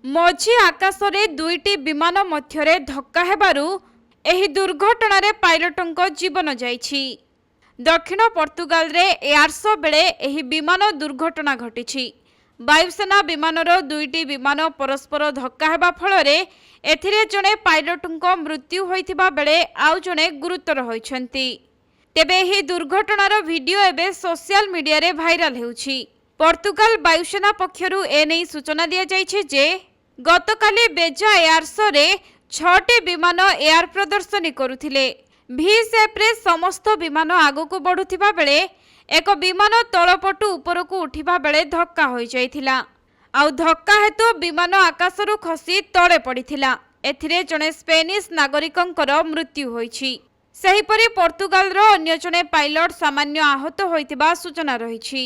मझी आकाशरे दुईटी विमान मध्यरे धक्का हेबारु एही दुर्घटना पायलटों जीवन जाइछि। दक्षिण पोर्तुगाल रे एयारसो बेले एही विमान दुर्घटना घटिछि। वायुसेना विमानर दुईटी विमान परस्पर धक्का हेबा फलरे एथिरे जणे पायलटों मृत्यु होइथिबा बेले आउ जणे गुरुतर होइछन्ति। तेबे एही दुर्घटनार वीडियो एबे सोशल मीडिया रे भाइराल हेउछि। पोर्तुगाल वायुसेना पक्षरु एनै सूचना दिया जाइछि जे गतकाली बेजा एयारसो रे 6टी विमान एयार प्रदर्शनी करुथिले। भी सेप्रे समस्त विमान आगको बढ़ुथिबा बेले एक विमान तलपटु उपरकू उठिबा बेले धक्का होई जाइथिला। आउ धक्का हेतु विमान आकाशरू खसी तळे पड़िथिला। एथिरे जणे स्पेनिश नागरिकंकर मृत्यु होइछि। सेहिपरि पोर्तुगाल रो अन्य जणे पायलट सामान्य आहत होइतिबा सूचना रहिछि।